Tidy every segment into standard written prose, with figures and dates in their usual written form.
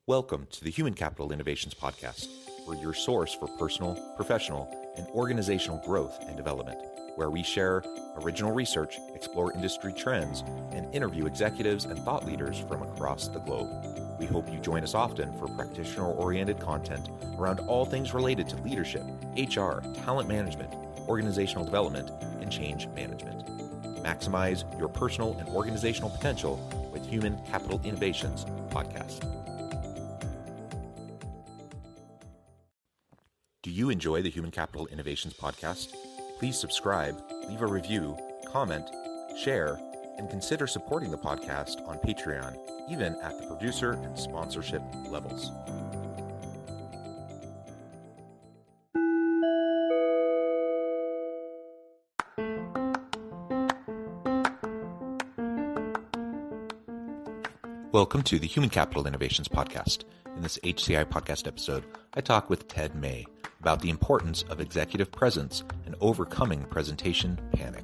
Welcome to the Human Capital Innovations Podcast. We're your source for personal, professional, and organizational growth and development, where we share original research, explore industry trends, and interview executives and thought leaders from across the globe. We hope you join us often for practitioner-oriented content around all things related to leadership, HR, talent management, organizational development, and change management. Maximize your personal and organizational potential with Human Capital Innovations Podcast. Do you enjoy the Human Capital Innovations Podcast? Please subscribe, leave a review, comment, share, and consider supporting the podcast on Patreon, even at the producer and sponsorship levels. Welcome to the Human Capital Innovations Podcast. In this HCI Podcast episode, I talk with Ted May about the importance of executive presence and overcoming presentation panic.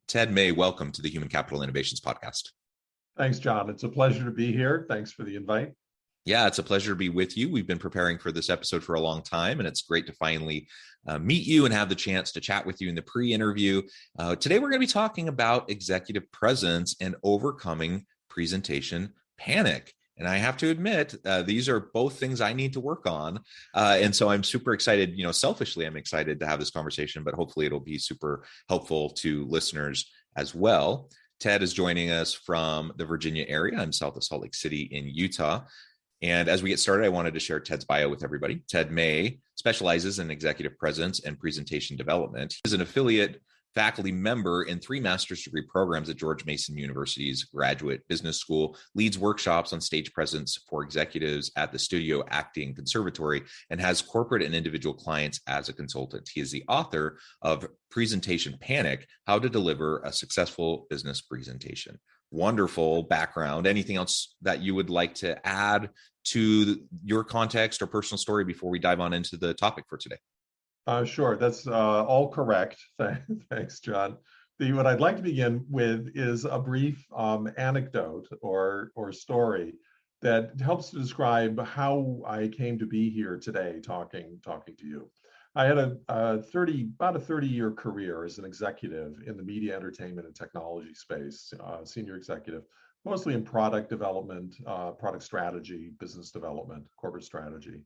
Ted May, welcome to the Human Capital Innovations Podcast. Thanks, John. It's a pleasure to be here. Thanks for the invite. Yeah, it's a pleasure to be with you. We've been preparing for this episode for a long time, and it's great to finally meet you and have the chance to chat with you in the pre-interview. Today, we're going to be talking about executive presence and overcoming presentation panic. And I have to admit, these are both things I need to work on. And so I'm super excited, selfishly, I'm excited to have this conversation, but hopefully it'll be super helpful to listeners as well. Ted is joining us from the Virginia area. I'm south of Salt Lake City in Utah. And as we get started, I wanted to share Ted's bio with everybody. Ted May specializes in executive presence and presentation development. He's an affiliate faculty member in 3 master's degree programs at George Mason University's Graduate Business School, leads workshops on stage presence for executives at the Studio Acting Conservatory, and has corporate and individual clients as a consultant. He is the author of Presentation Panic: How to Deliver a Successful Business Presentation. Wonderful background. Anything else that you would like to add to your context or personal story before we dive on into the topic for today? Sure, that's all correct. Thanks, John. What I'd like to begin with is a brief anecdote or story that helps to describe how I came to be here today talking to you. I had about a 30-year career as an executive in the media, entertainment, and technology space, senior executive, mostly in product development, product strategy, business development, corporate strategy.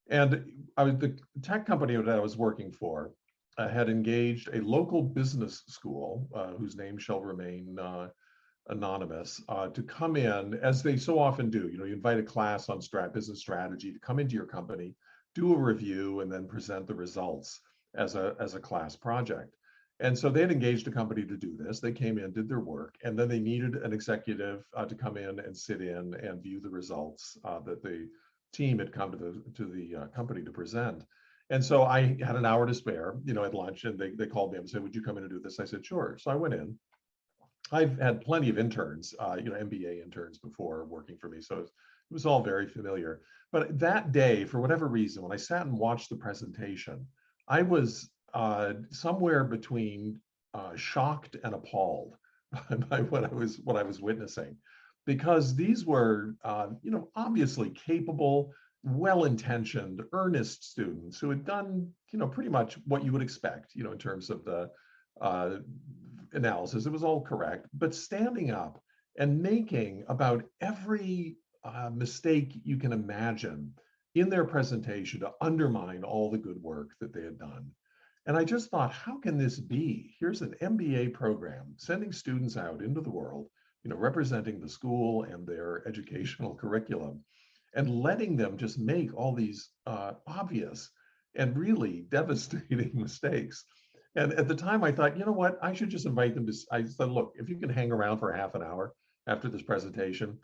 And the tech company that I was working for had engaged a local business school, whose name shall remain anonymous, to come in, as they so often do. You invite a class on business strategy to come into your company, do a review, and then present the results as a class project. And so they had engaged a company to do this. They came in, did their work, and then they needed an executive to come in and sit in and view the results that the team had come to the company to present. And so I had an hour to spare, at lunch, and they called me and said, "Would you come in and do this?" I said, "Sure." So I went in. I've had plenty of interns, MBA interns before working for me, so it was all very familiar. But that day, for whatever reason, when I sat and watched the presentation, I was somewhere between shocked and appalled by what I was witnessing. Because these were, obviously capable, well-intentioned, earnest students who had done, pretty much what you would expect, in terms of the analysis. It was all correct, but standing up and making about every mistake you can imagine in their presentation to undermine all the good work that they had done. And I just thought, how can this be? Here's an MBA program sending students out into the world, representing the school and their educational curriculum, and letting them just make all these obvious and really devastating mistakes. And at the time I thought, you know what, I should just invite them to, I said, look, if you can hang around for half an hour after this presentation,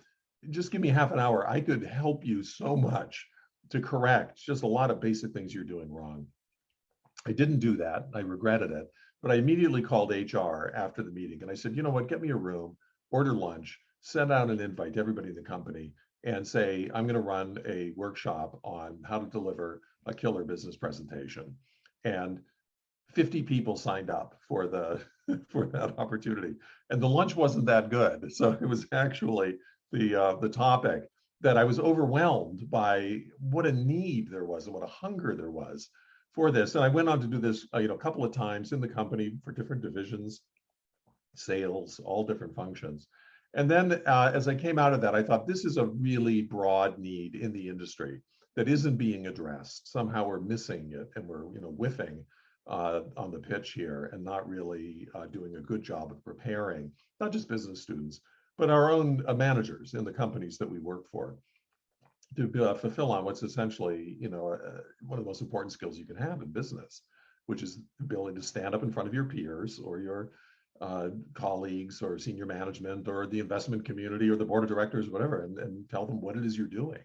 just give me half an hour. I could help you so much to correct just a lot of basic things you're doing wrong. I didn't do that. I regretted it, but I immediately called HR after the meeting and I said, you know what, get me a room, order lunch, send out an invite to everybody in the company and say, I'm going to run a workshop on how to deliver a killer business presentation. And 50 people signed up for for that opportunity. And the lunch wasn't that good. So it was actually the topic that I was overwhelmed by what a need there was and what a hunger there was for this. And I went on to do this a couple of times in the company for different divisions, sales, all different functions. And then as I came out of that, I thought this is a really broad need in the industry that isn't being addressed. Somehow we're missing it, and we're whiffing on the pitch here and not really doing a good job of preparing not just business students, but our own managers in the companies that we work for to fulfill on what's essentially one of the most important skills you can have in business, which is the ability to stand up in front of your peers or your colleagues or senior management or the investment community or the board of directors, whatever, and tell them what it is you're doing,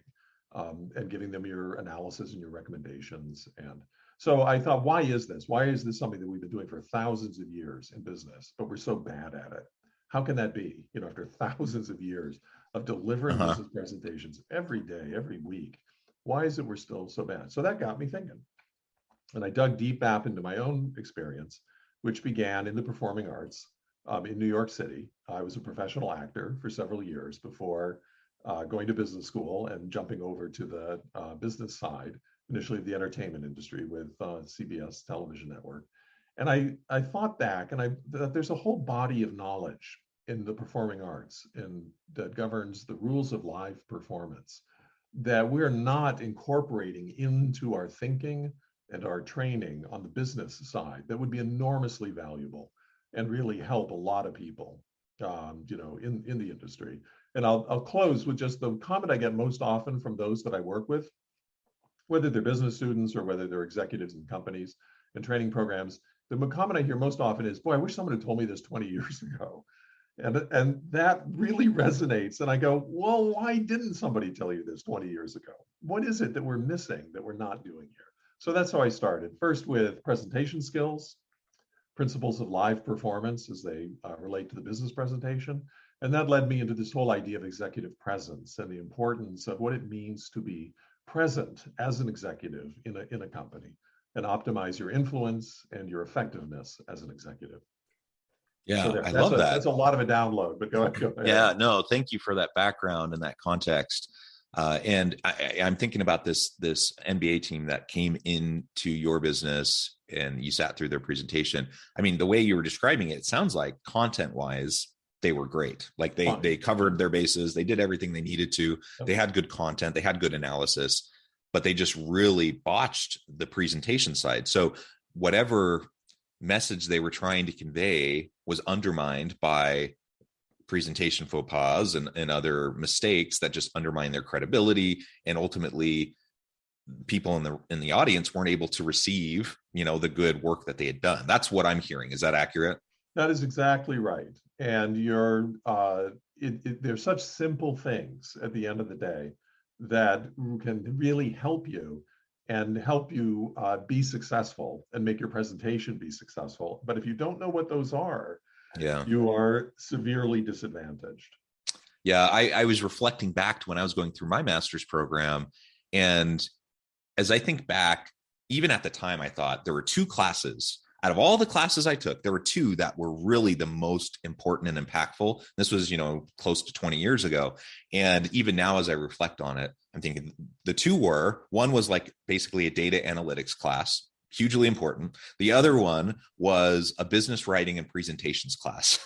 and giving them your analysis and your recommendations. And so I thought, why is this? Why is this something that we've been doing for thousands of years in business, but we're so bad at it? How can that be? After thousands of years of delivering business presentations every day, every week, why is it we're still so bad? So that got me thinking. And I dug deep back into my own experience, which began in the performing arts in New York City. I was a professional actor for several years before going to business school and jumping over to the business side, initially the entertainment industry with CBS television network. And I thought back, and that there's a whole body of knowledge in the performing arts that governs the rules of live performance that we're not incorporating into our thinking and our training on the business side that would be enormously valuable and really help a lot of people, in the industry. And I'll close with just the comment I get most often from those that I work with, whether they're business students or whether they're executives in companies and training programs. The comment I hear most often is, boy, I wish someone had told me this 20 years ago. And that really resonates. And I go, well, why didn't somebody tell you this 20 years ago? What is it that we're missing that we're not doing here? So that's how I started. First with presentation skills, principles of live performance as they relate to the business presentation. And that led me into this whole idea of executive presence and the importance of what it means to be present as an executive in a company and optimize your influence and your effectiveness as an executive. Yeah, so I love that. That's a lot of a download, but go ahead. Yeah, no, thank you for that background and that context. And I'm thinking about this MBA team that came into your business and you sat through their presentation. I mean, the way you were describing it sounds like content-wise, they were great. Like they covered their bases. They did everything they needed to. They had good content. They had good analysis, but they just really botched the presentation side. So whatever message they were trying to convey was undermined by presentation faux pas and other mistakes that just undermine their credibility. And ultimately people in the audience weren't able to receive, the good work that they had done. That's what I'm hearing. Is that accurate? That is exactly right. And there's such simple things at the end of the day that can really help you and help you be successful and make your presentation be successful. But if you don't know what those are, you are severely disadvantaged. Yeah, I was reflecting back to when I was going through my master's program. And as I think back, even at the time, I thought there were two classes. Out of all the classes I took, there were two that were really the most important and impactful. This was, close to 20 years ago. And even now, as I reflect on it, I'm thinking the two one was like basically a data analytics class, hugely important. The other one was a business writing and presentations class.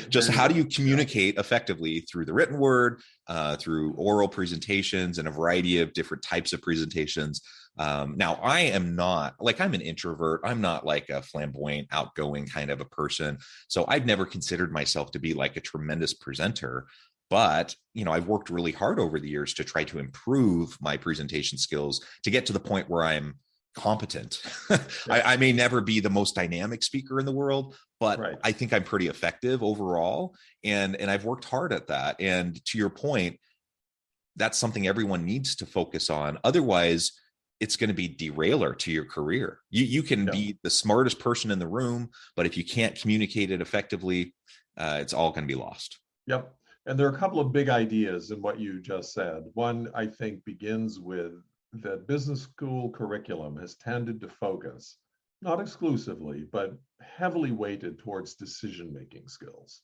Just how do you communicate effectively through the written word, through oral presentations and a variety of different types of presentations. Now I am not I'm an introvert. I'm not like a flamboyant, outgoing kind of a person. So I've never considered myself to be like a tremendous presenter, but, I've worked really hard over the years to try to improve my presentation skills to get to the point where I'm competent. I may never be the most dynamic speaker in the world, but I think I'm pretty effective overall. And I've worked hard at that. And to your point, that's something everyone needs to focus on. Otherwise, it's going to be derailer to your career. You can be the smartest person in the room, but if you can't communicate it effectively, it's all going to be lost. Yep. And there are a couple of big ideas in what you just said. One, I think, begins with the business school curriculum has tended to focus, not exclusively, but heavily weighted towards decision-making skills,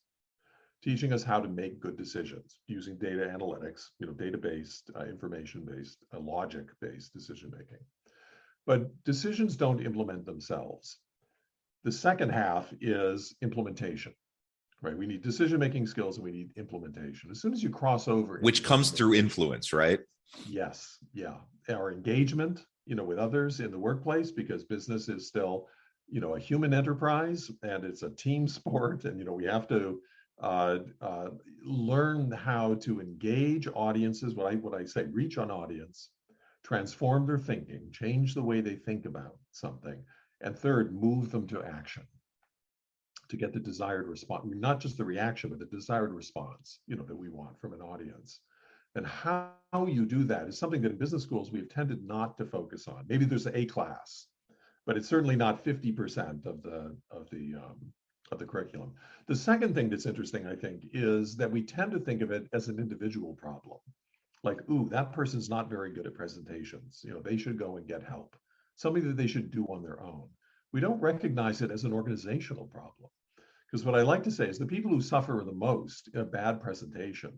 teaching us how to make good decisions using data analytics, data-based, information-based, logic-based decision-making. But decisions don't implement themselves. The second half is implementation, right? We need decision-making skills and we need implementation. As soon as you cross over, which comes through influence, right? Yes, yeah. Our engagement, with others in the workplace, because business is still, a human enterprise and it's a team sport, and we have to learn how to engage audiences. What I say, reach an audience, transform their thinking, change the way they think about something, and third, move them to action to get the desired response. Not just the reaction, but the desired response, that we want from an audience. And how you do that is something that in business schools we've tended not to focus on. Maybe there's a class, but it's certainly not 50% of the curriculum. The second thing that's interesting, I think, is that we tend to think of it as an individual problem. Like, ooh, that person's not very good at presentations. They should go and get help. Something that they should do on their own. We don't recognize it as an organizational problem. Because what I like to say is the people who suffer the most in a bad presentation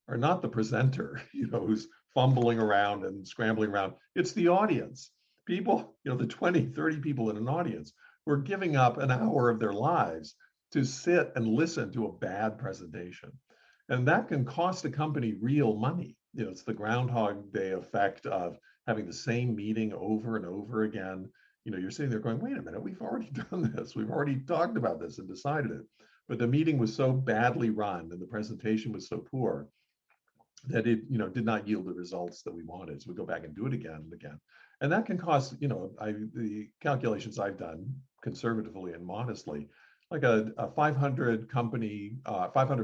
are not the presenter, who's fumbling around and scrambling around. It's the audience. People, the 20, 30 people in an audience who are giving up an hour of their lives to sit and listen to a bad presentation. And that can cost a company real money. It's the Groundhog Day effect of having the same meeting over and over again. You're sitting there going, wait a minute, we've already done this. We've already talked about this and decided it. But the meeting was so badly run and the presentation was so poor that it, did not yield the results that we wanted. So we go back and do it again and again. And that can cost, the calculations I've done conservatively and modestly, like a 500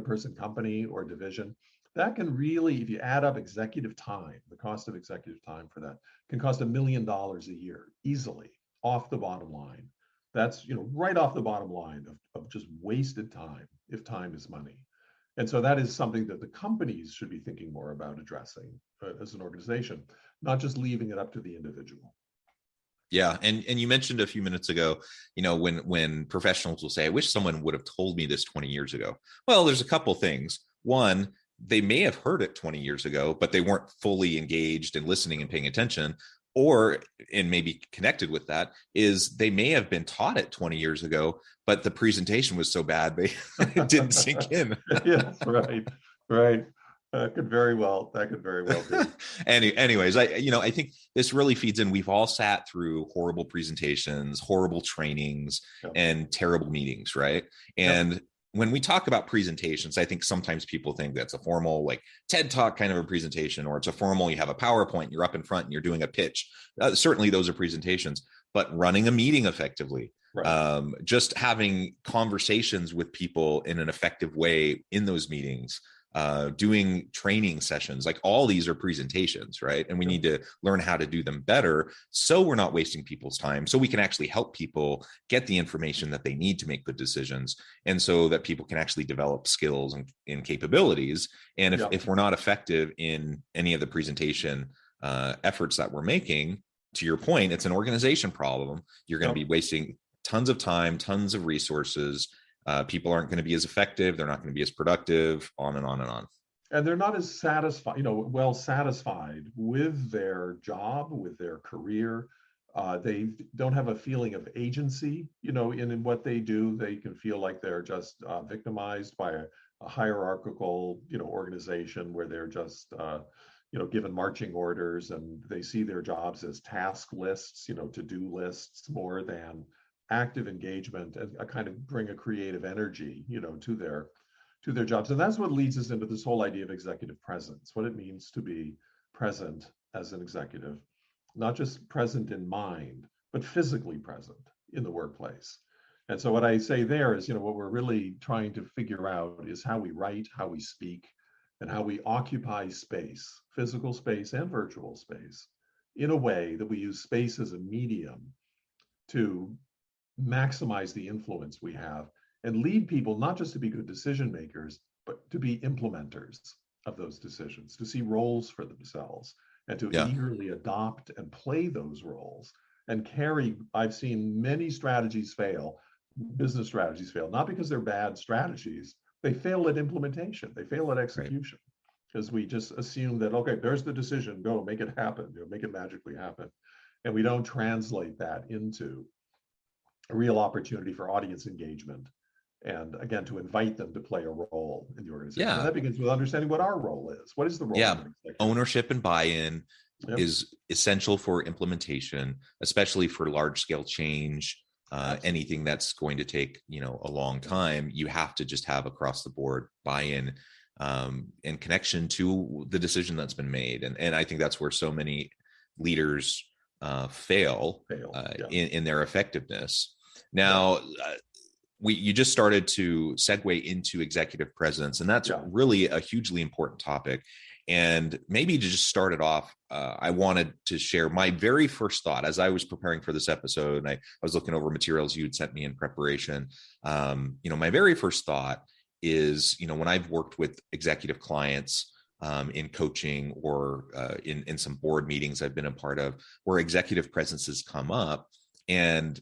person company or division, that can really, if you add up executive time, the cost of executive time for that can cost $1 million a year easily off the bottom line. That's, right off the bottom line of just wasted time, if time is money. And so that is something that the companies should be thinking more about addressing as an organization, not just leaving it up to the individual. Yeah. And you mentioned a few minutes ago, when professionals will say, I wish someone would have told me this 20 years ago. Well, there's a couple things. One, they may have heard it 20 years ago, but they weren't fully engaged and listening and paying attention. Or, and maybe connected with that, is they may have been taught it 20 years ago, but the presentation was so bad, it didn't sink in. Yes, right. That could very well be. Anyways, I think this really feeds in. We've all sat through horrible presentations, horrible trainings, and terrible meetings, right? And when we talk about presentations, I think sometimes people think that's a formal, like TED Talk kind of a presentation, or it's a formal, you have a PowerPoint, you're up in front and you're doing a pitch. Certainly those are presentations, but running a meeting effectively, just having conversations with people in an effective way in those meetings, doing training sessions, like all these are presentations, right? And we need to learn how to do them better so we're not wasting people's time, so we can actually help people get the information that they need to make good decisions, and so that people can actually develop skills and capabilities. And if we're not effective in any of the presentation efforts that we're making, to your point, it's an organization problem. You're going to be wasting tons of time, tons of resources. People aren't going to be as effective. They're not going to be as productive, on and on and on. And they're not as satisfied, well satisfied with their job, with their career. They don't have a feeling of agency, in what they do. They can feel like they're just victimized by a hierarchical, organization where they're just, given marching orders, and they see their jobs as task lists, to-do lists, more than active engagement and a kind of bring a creative energy, to their jobs. And that's what leads us into this whole idea of executive presence, what it means to be present as an executive, not just present in mind, but physically present in the workplace. And so what I say there is, what we're really trying to figure out is how we write, how we speak, and how we occupy space, physical space and virtual space, in a way that we use space as a medium to maximize the influence we have and lead people not just to be good decision makers, but to be implementers of those decisions, to see roles for themselves, and to Yeah. eagerly adopt and play those roles and carry. I've seen many strategies fail, business strategies fail, not because they're bad strategies. They fail at implementation. They fail at execution because we just assume that, okay, there's the decision, go make it happen, make it magically happen. And we don't translate that into a real opportunity for audience engagement. And again, to invite them to play a role in the organization. Yeah. And that begins with understanding what our role is. What is the role of an executive? Ownership and buy-in is essential for implementation, especially for large-scale change. Anything that's going to take, a long time, you have to just have across the board buy-in and connection to the decision that's been made. And I think that's where so many leaders fail in their effectiveness. Now, you just started to segue into executive presence, and that's really a hugely important topic. And maybe to just start it off, I wanted to share my very first thought as I was preparing for this episode, and I was looking over materials you had sent me in preparation. My very first thought is, when I've worked with executive clients in coaching or in some board meetings I've been a part of where executive presence has come up. And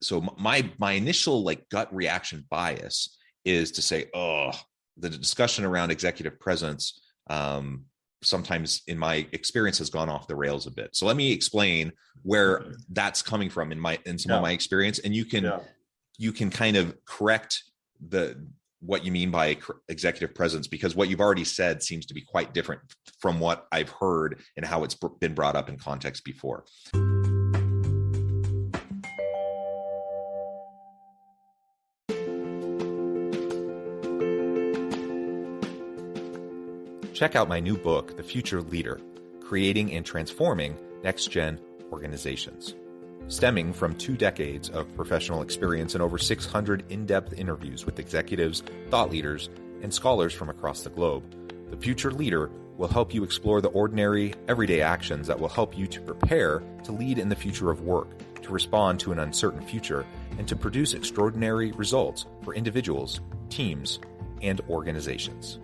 so my initial gut reaction bias is to say, the discussion around executive presence sometimes in my experience has gone off the rails a bit. So let me explain where that's coming from in some of my experience. And you can kind of correct what you mean by executive presence, because what you've already said seems to be quite different from what I've heard and how it's been brought up in context before. Check out my new book, The Future Leader, Creating and Transforming Next-Gen Organizations. Stemming from 2 decades of professional experience and over 600 in-depth interviews with executives, thought leaders, and scholars from across the globe, The Future Leader will help you explore the ordinary, everyday actions that will help you to prepare to lead in the future of work, to respond to an uncertain future, and to produce extraordinary results for individuals, teams, and organizations.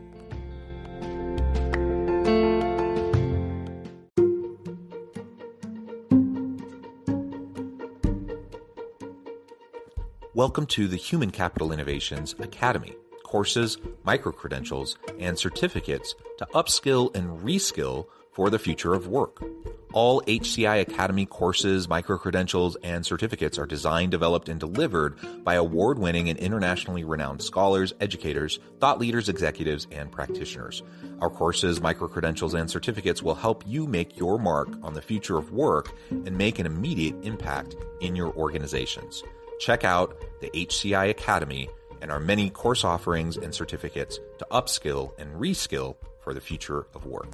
Welcome to the Human Capital Innovations Academy, courses, micro-credentials, and certificates to upskill and reskill for the future of work. All HCI Academy courses, micro-credentials, and certificates are designed, developed, and delivered by award-winning and internationally renowned scholars, educators, thought leaders, executives, and practitioners. Our courses, micro-credentials, and certificates will help you make your mark on the future of work and make an immediate impact in your organizations. Check out the HCI Academy and our many course offerings and certificates to upskill and reskill for the future of work.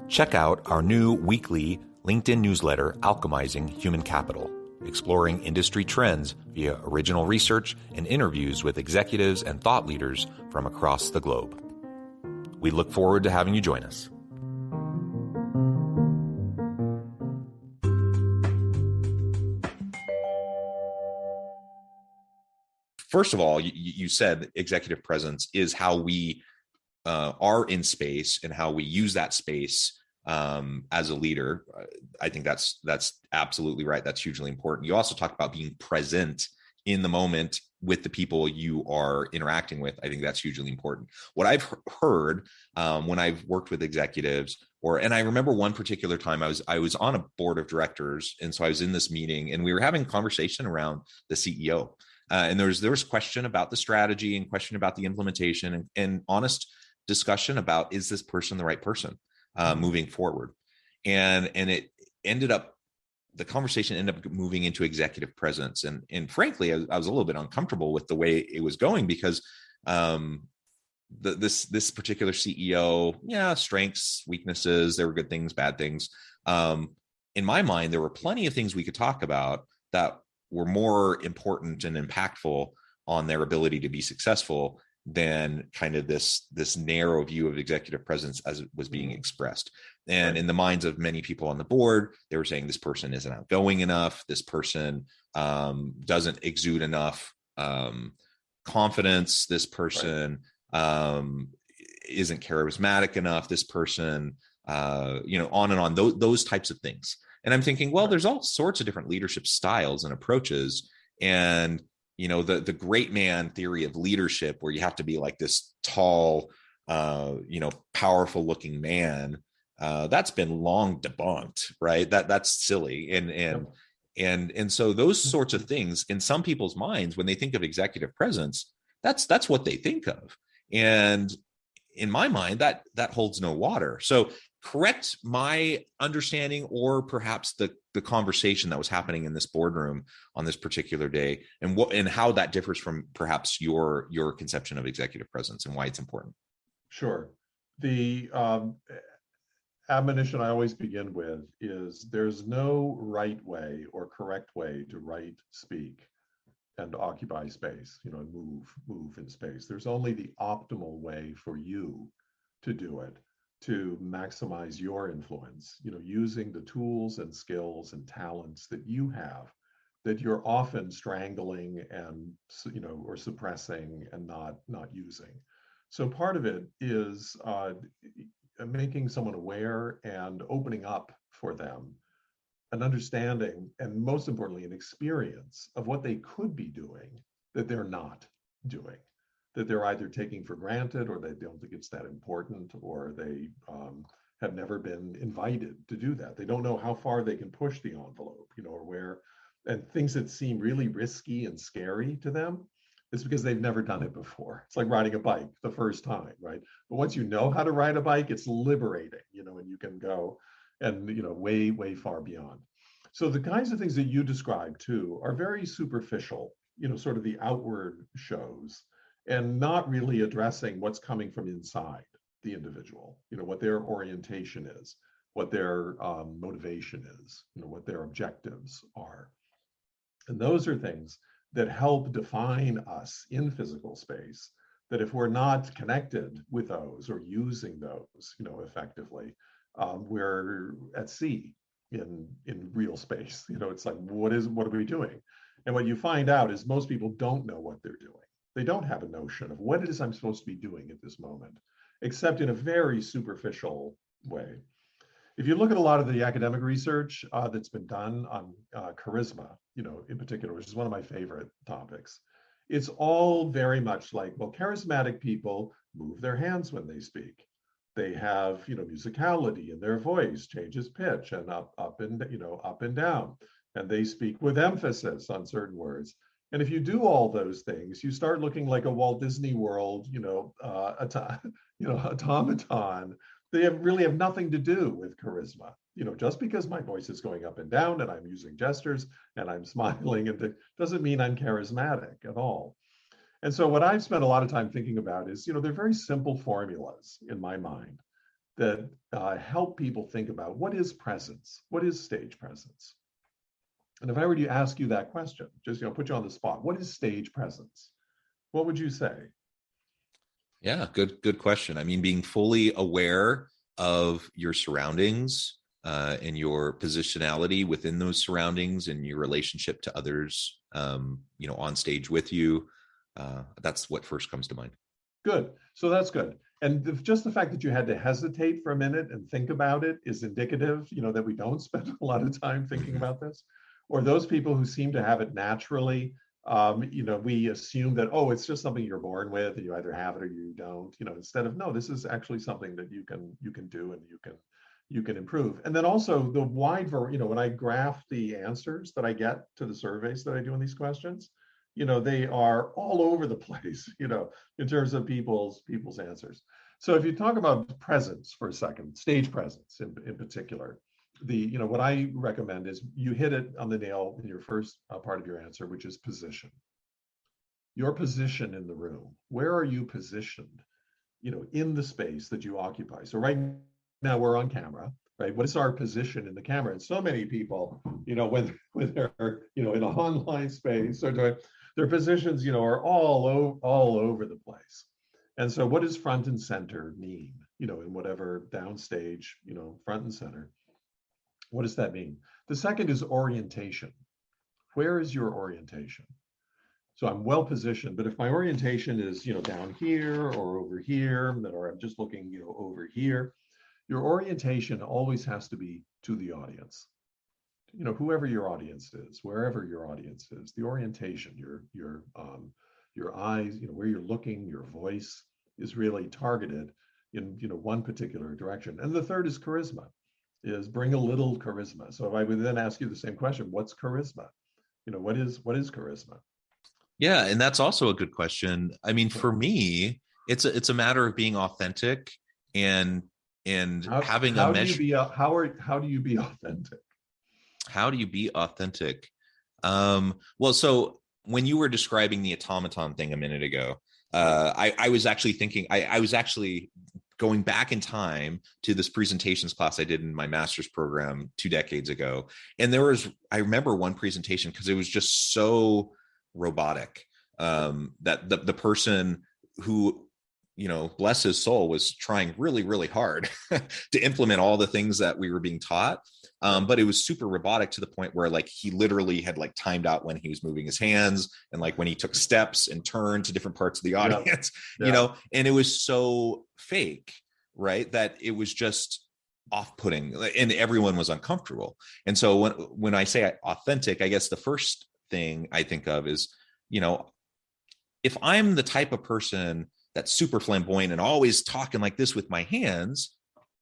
Check out our new weekly LinkedIn newsletter, Alchemizing Human Capital, exploring industry trends via original research and interviews with executives and thought leaders from across the globe. We look forward to having you join us. First of all, you said executive presence is how we are in space and how we use that space as a leader. I think that's absolutely right. That's hugely important. You also talked about being present in the moment with the people you are interacting with. I think that's hugely important. What I've heard when I've worked with executives, and I remember one particular time I was on a board of directors, and so I was in this meeting, and we were having a conversation around the CEO, and there was question about the strategy and question about the implementation, and honest discussion about, is this person the right person moving forward, and it ended up. The conversation ended up moving into executive presence. And frankly, I was a little bit uncomfortable with the way it was going because this particular CEO, strengths, weaknesses, there were good things, bad things. In my mind, there were plenty of things we could talk about that were more important and impactful on their ability to be successful than kind of this narrow view of executive presence as it was being expressed. And in the minds of many people on the board, they were saying this person isn't outgoing enough. This person doesn't exude enough confidence. This person isn't charismatic enough. This person, on and on, those types of things. And I'm thinking, well, there's all sorts of different leadership styles and approaches. And, the great man theory of leadership, where you have to be like this tall, powerful looking man, that's been long debunked, right? That's silly. And so those sorts of things in some people's minds, when they think of executive presence, that's what they think of. And in my mind, that holds no water. So correct my understanding, or perhaps the conversation that was happening in this boardroom on this particular day, and how that differs from perhaps your conception of executive presence and why it's important. Sure. The admonition I always begin with is there's no right way or correct way to write, speak, and occupy space, and move in space. There's only the optimal way for you to do it, to maximize your influence, using the tools and skills and talents that you have, that you're often strangling and, or suppressing and not using. So part of it is making someone aware and opening up for them an understanding, and most importantly, an experience of what they could be doing that they're not doing, that they're either taking for granted, or they don't think it's that important, or they have never been invited to do that. They don't know how far they can push the envelope, or where, and things that seem really risky and scary to them, it's because they've never done it before. It's like riding a bike the first time, right? But once you know how to ride a bike, it's liberating, and you can go and, way, way far beyond. So the kinds of things that you describe too are very superficial, sort of the outward shows, and not really addressing what's coming from inside the individual, what their orientation is, what their motivation is, what their objectives are. And those are things that help define us in physical space, that if we're not connected with those or using those, effectively, we're at sea in real space. It's like, what are we doing? And what you find out is most people don't know what they're doing. They don't have a notion of what it is I'm supposed to be doing at this moment, except in a very superficial way. If you look at a lot of the academic research that's been done on charisma, in particular, which is one of my favorite topics, it's all very much like, well, charismatic people move their hands when they speak. They have, musicality in their voice, changes pitch and up and down, and they speak with emphasis on certain words. And if you do all those things, you start looking like a Walt Disney World, automaton. They really have nothing to do with charisma. Just because my voice is going up and down and I'm using gestures and I'm smiling, and doesn't mean I'm charismatic at all. And so what I've spent a lot of time thinking about is, they're very simple formulas in my mind that help people think about what is presence, what is stage presence. And if I were to ask you that question, just put you on the spot, what is stage presence? What would you say? Yeah, good question. I mean, being fully aware of your surroundings and your positionality within those surroundings and your relationship to others, on stage with you. That's what first comes to mind. Good. So that's good. And just the fact that you had to hesitate for a minute and think about it is indicative, that we don't spend a lot of time thinking about this. Or those people who seem to have it naturally, we assume that, it's just something you're born with, and you either have it or you don't, instead of, no, this is actually something that you can do and you can improve. And then also the wide variety, when I graph the answers that I get to the surveys that I do on these questions, they are all over the place, in terms of people's answers. So if you talk about presence for a second, stage presence in particular, what I recommend is you hit it on the nail in your first part of your answer, which is position. Your position in the room. Where are you positioned, in the space that you occupy? So right now we're on camera, right? What is our position in the camera? And so many people, when they're, in an online space or doing, their positions, are all over the place. And so what does front and center mean? In whatever downstage, front and center, what does that mean? The second is orientation. Where is your orientation? So I'm well positioned, but if my orientation is, down here or over here, or I'm just looking, over here, your orientation always has to be to the audience. Whoever your audience is, wherever your audience is, the orientation, your eyes, where you're looking, your voice is really targeted in, one particular direction. And the third is charisma, is bring a little charisma. So if I would then ask you the same question, what's charisma? What is charisma? Yeah, and that's also a good question. I mean, for me, it's a matter of being authentic and having a measure. How do you be authentic? How do you be authentic? Well, so when you were describing the automaton thing a minute ago, I was actually thinking, I was actually going back in time to this presentations class I did in my master's program 2 decades ago. And I remember one presentation because it was just so robotic, that the person who, bless his soul, was trying really, really hard to implement all the things that we were being taught. But it was super robotic to the point where he literally had timed out when he was moving his hands and when he took steps and turned to different parts of the audience, and it was so fake, right? That it was just off-putting and everyone was uncomfortable. And so when I say authentic, I guess the first thing I think of is, if I'm the type of person that's super flamboyant and always talking like this with my hands,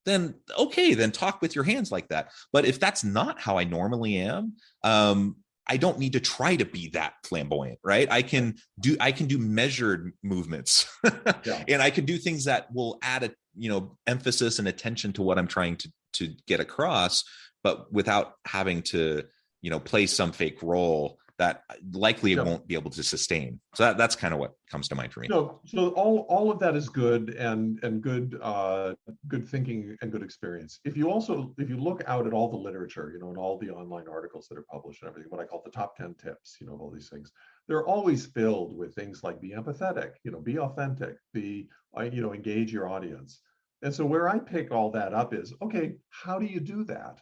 then okay, then talk with your hands like that. But if that's not how I normally am, I don't need to try to be that flamboyant, right? I can do measured movements and I can do things that will add emphasis and attention to what I'm trying to get across, but without having to, play some fake role that likely it won't be able to sustain. So that's kind of what comes to mind for me. So all of that is good and good thinking and good experience. If you look out at all the literature, and all the online articles that are published and everything, what I call the top 10 tips, all these things, they're always filled with things like be empathetic, be authentic, engage your audience. And so where I pick all that up is, okay, how do you do that?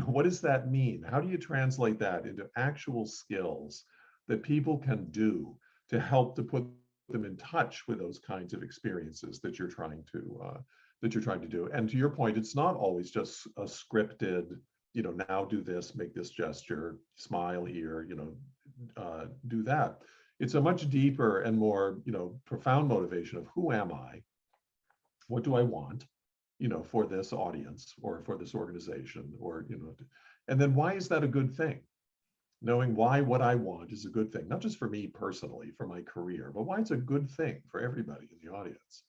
What does that mean? How do you translate that into actual skills that people can do to help to put them in touch with those kinds of experiences that you're trying to do? And to your point, it's not always just a scripted, now do this, make this gesture, smile here, do that. It's a much deeper and more, profound motivation of who am I? What do I want, for this audience or for this organization, or, and then why is that a good thing? Knowing why what I want is a good thing, not just for me personally, for my career, but why it's a good thing for everybody in the audience.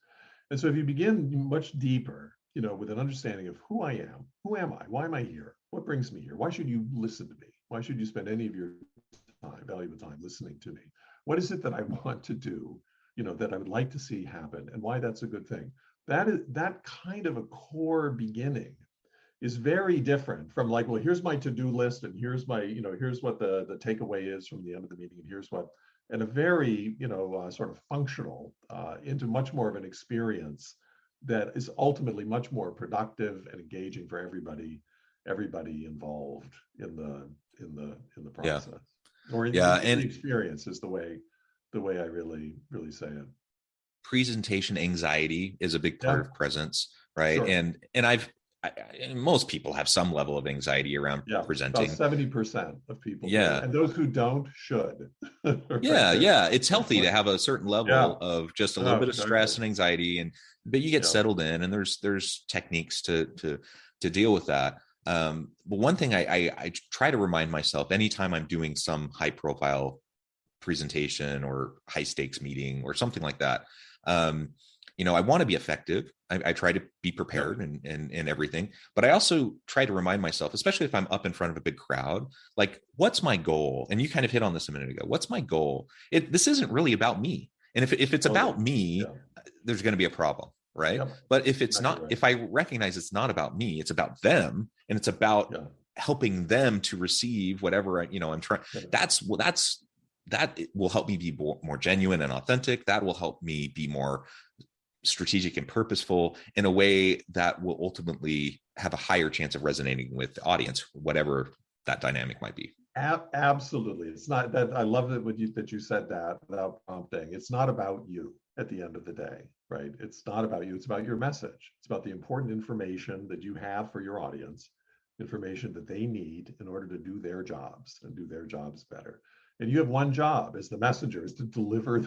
And so if you begin much deeper, with an understanding of who I am, who am I, why am I here, what brings me here, why should you listen to me, why should you spend any of your time, valuable time listening to me, what is it that I want to do, that I would like to see happen, and why that's a good thing. That kind of a core beginning is very different from well, here's my to-do list, and here's my, here's what the takeaway is from the end of the meeting, and here's what, and a very, sort of functional into much more of an experience that is ultimately much more productive and engaging for everybody involved in the process. Or in the experience is the way I really, really say it. Presentation anxiety is a big part of presence, right? Sure. And most people have some level of anxiety around presenting. About 70% of people do. And those who don't should. Yeah. It's healthy to have a certain level of just a little bit of stress and anxiety, but you get settled in, and there's techniques to deal with that. But one thing I try to remind myself anytime I'm doing some high profile presentation or high stakes meeting or something like that, I want to be effective. I try to be prepared and everything, but I also try to remind myself, especially if I'm up in front of a big crowd, what's my goal? And you kind of hit on this a minute ago. What's my goal? This isn't really about me. And if it's about me, there's going to be a problem, right? Yep. But if it's not, if I recognize it's not about me, it's about them, and it's about helping them to receive whatever I'm trying. That will help me be more genuine and authentic. That will help me be more strategic and purposeful in a way that will ultimately have a higher chance of resonating with the audience, whatever that dynamic might be. Absolutely. It's not that I love that you said that without prompting. It's not about you at the end of the day, right? It's not about you. It's about your message. It's about the important information that you have for your audience, information that they need in order to do their jobs and do their jobs better. And you have one job as the messenger, is to deliver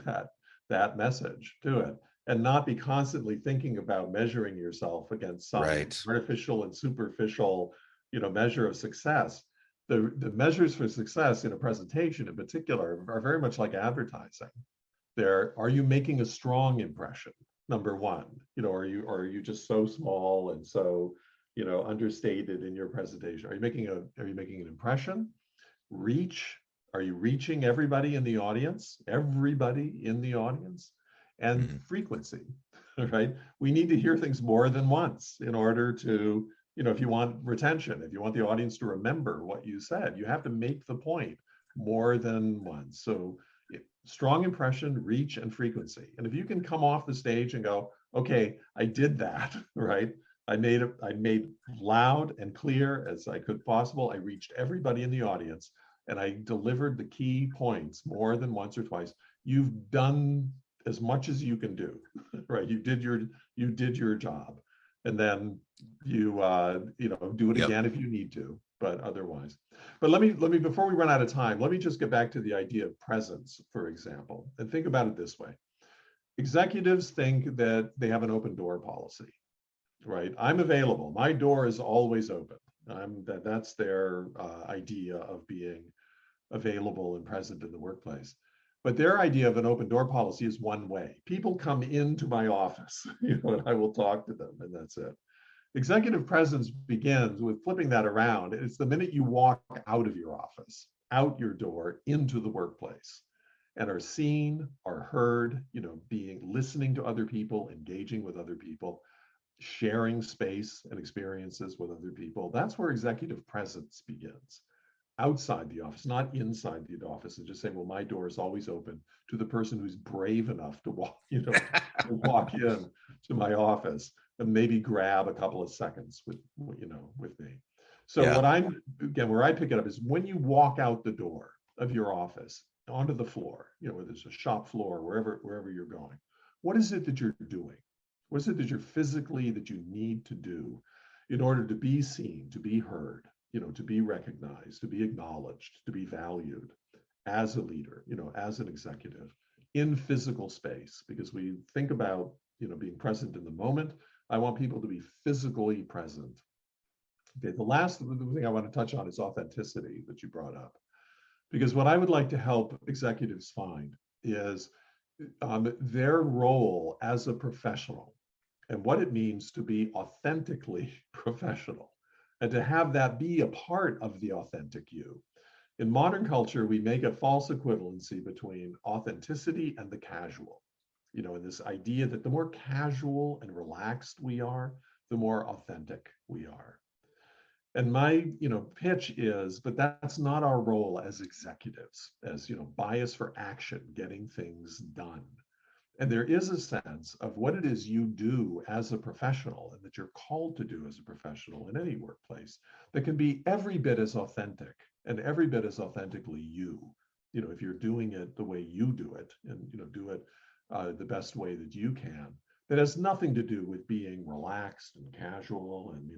that message to it, and not be constantly thinking about measuring yourself against some artificial and superficial, measure of success. The measures for success in a presentation in particular are very much like advertising. Are you making a strong impression? Number one, are you just so small and so, understated in your presentation? Are you making an impression? Reach? Are you reaching everybody in the audience? Everybody in the audience? And frequency, right? We need to hear things more than once in order to, if you want retention, if you want the audience to remember what you said, you have to make the point more than once. So strong impression, reach, and frequency. And if you can come off the stage and go, okay, I did that, right? I made loud and clear as I could possible. I reached everybody in the audience and I delivered the key points more than once or twice. You've done as much as you can do, right? You did your job, and then you do it again if you need to, but otherwise. But let me before we run out of time, let me just get back to the idea of presence, for example, and think about it this way. Executives think that they have an open door policy, right? I'm available. My door is always open. That's their idea of being available and present in the workplace. But their idea of an open door policy is one way. People come into my office, and I will talk to them, and that's it. Executive presence begins with flipping that around. It's the minute you walk out of your office, out your door, into the workplace, and are seen, are heard, listening to other people, engaging with other people, sharing space and experiences with other people. That's where executive presence begins. Outside the office, not inside the office, and just saying, well, my door is always open to the person who's brave enough to walk, to walk in to my office and maybe grab a couple of seconds with me. So where I pick it up is when you walk out the door of your office onto the floor, whether it's a shop floor, wherever you're going, what is it that you're doing? What is it that that you need to do in order to be seen, to be heard, to be recognized, to be acknowledged, to be valued as a leader, as an executive in physical space? Because we think about, being present in the moment. I want people to be physically present. Okay, the last thing I want to touch on is authenticity that you brought up. Because what I would like to help executives find is their role as a professional and what it means to be authentically professional, and to have that be a part of the authentic you. In modern culture, we make a false equivalency between authenticity and the casual. And this idea that the more casual and relaxed we are, the more authentic we are. And my, pitch is, but that's not our role as executives, as, bias for action, getting things done. And there is a sense of what it is you do as a professional and that you're called to do as a professional in any workplace that can be every bit as authentic and every bit as authentically you, if you're doing it the way you do it and, do it the best way that you can. That has nothing to do with being relaxed and casual and,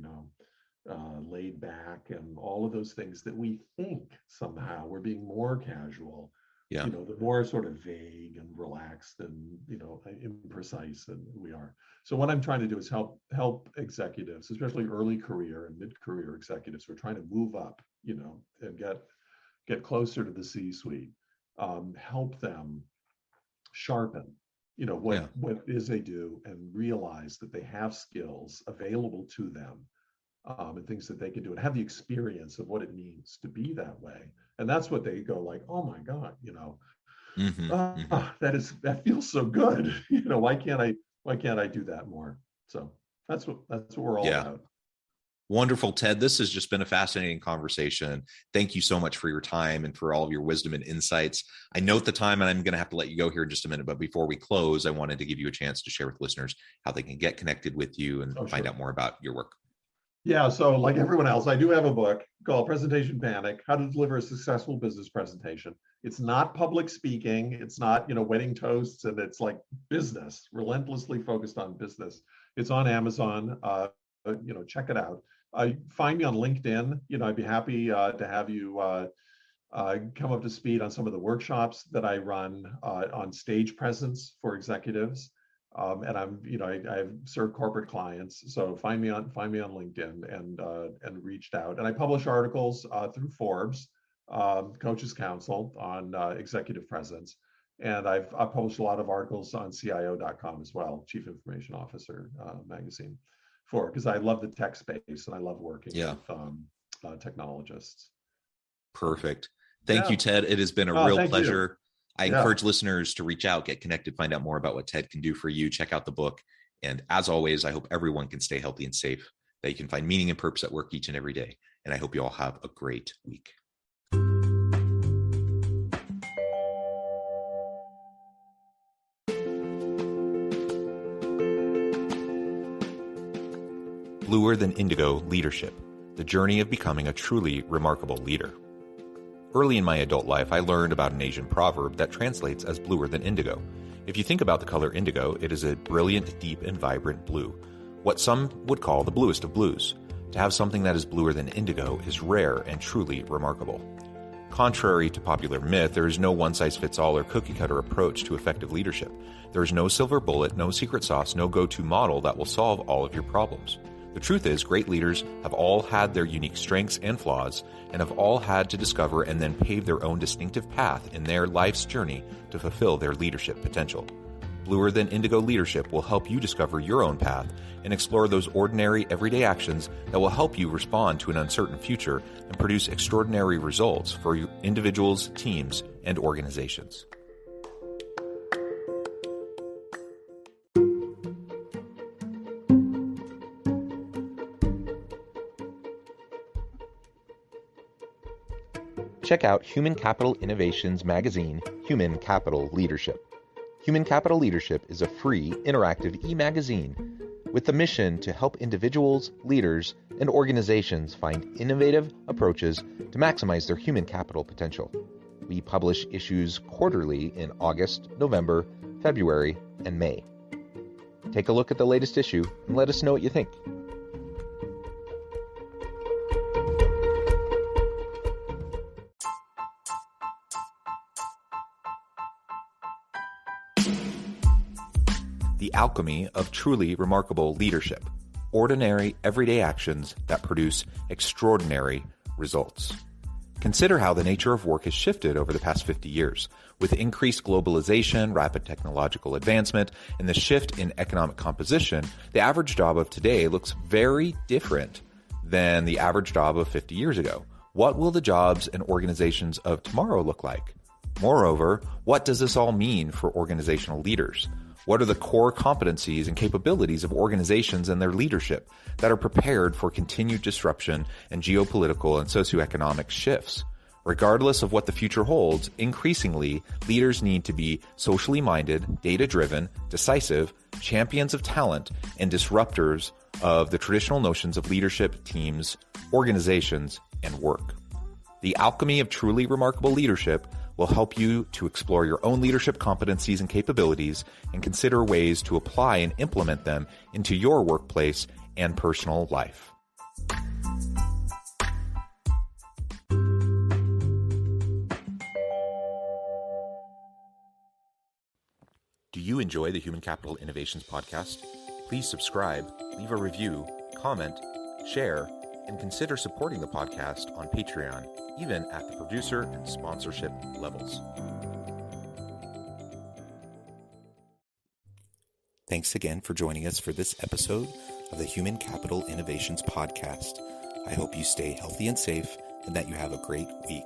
laid back and all of those things that we think somehow we're being more casual. The more sort of vague and relaxed and, imprecise than we are. So what I'm trying to do is help executives, especially early career and mid-career executives who are trying to move up, and get closer to the C-suite, help them sharpen, what it is they do and realize that they have skills available to them, and things that they can do and have the experience of what it means to be that way. And that's what they go like, oh my God, that feels so good. Why can't I do that more? So that's what we're all about. Wonderful, Ted. This has just been a fascinating conversation. Thank you so much for your time and for all of your wisdom and insights. I note the time, and I'm going to have to let you go here in just a minute. But before we close, I wanted to give you a chance to share with listeners how they can get connected with you and find out more about your work. Yeah, so like everyone else, I do have a book called Presentation Panic: How to Deliver a Successful Business Presentation. It's not public speaking. It's not, wedding toasts, and it's like business, relentlessly focused on business. It's on Amazon. Check it out. Find me on LinkedIn. I'd be happy to have you come up to speed on some of the workshops that I run on stage presence for executives. And I've served corporate clients, so find me on LinkedIn and reached out. And I publish articles through Forbes, Coaches Council on executive presence, and I've published a lot of articles on CIO.com as well, Chief Information Officer magazine, because I love the tech space and I love working with technologists. Perfect. Thank you, Ted. It has been a real pleasure. I encourage listeners to reach out, get connected, find out more about what Ted can do for you. Check out the book. And as always, I hope everyone can stay healthy and safe, that you can find meaning and purpose at work each and every day. And I hope you all have a great week. Bluer Than Indigo Leadership, the journey of becoming a truly remarkable leader. Early in my adult life, I learned about an Asian proverb that translates as bluer than indigo. If you think about the color indigo, it is a brilliant, deep, and vibrant blue, what some would call the bluest of blues. To have something that is bluer than indigo is rare and truly remarkable. Contrary to popular myth, there is no one-size-fits-all or cookie-cutter approach to effective leadership. There is no silver bullet, no secret sauce, no go-to model that will solve all of your problems. The truth is, great leaders have all had their unique strengths and flaws, and have all had to discover and then pave their own distinctive path in their life's journey to fulfill their leadership potential. Bluer Than Indigo Leadership will help you discover your own path and explore those ordinary, everyday actions that will help you respond to an uncertain future and produce extraordinary results for individuals, teams, and organizations. Check out Human Capital Innovations magazine, Human Capital Leadership. Human Capital Leadership is a free, interactive e-magazine with the mission to help individuals, leaders, and organizations find innovative approaches to maximize their human capital potential. We publish issues quarterly in August, November, February, and May. Take a look at the latest issue and let us know what you think. The Alchemy of Truly Remarkable Leadership. Ordinary, everyday actions that produce extraordinary results. Consider how the nature of work has shifted over the past 50 years. With increased globalization, rapid technological advancement, and the shift in economic composition, the average job of today looks very different than the average job of 50 years ago. What will the jobs and organizations of tomorrow look like? Moreover, what does this all mean for organizational leaders? What are the core competencies and capabilities of organizations and their leadership that are prepared for continued disruption and geopolitical and socioeconomic shifts? Regardless of what the future holds, increasingly, leaders need to be socially minded, data-driven, decisive, champions of talent, and disruptors of the traditional notions of leadership, teams, organizations, and work. The Alchemy of Truly Remarkable Leadership will help you to explore your own leadership competencies and capabilities and consider ways to apply and implement them into your workplace and personal life. Do you enjoy the Human Capital Innovations podcast? Please subscribe, leave a review, comment, share, and consider supporting the podcast on Patreon, even at the producer and sponsorship levels. Thanks again for joining us for this episode of the Human Capital Innovations podcast. I hope you stay healthy and safe and that you have a great week.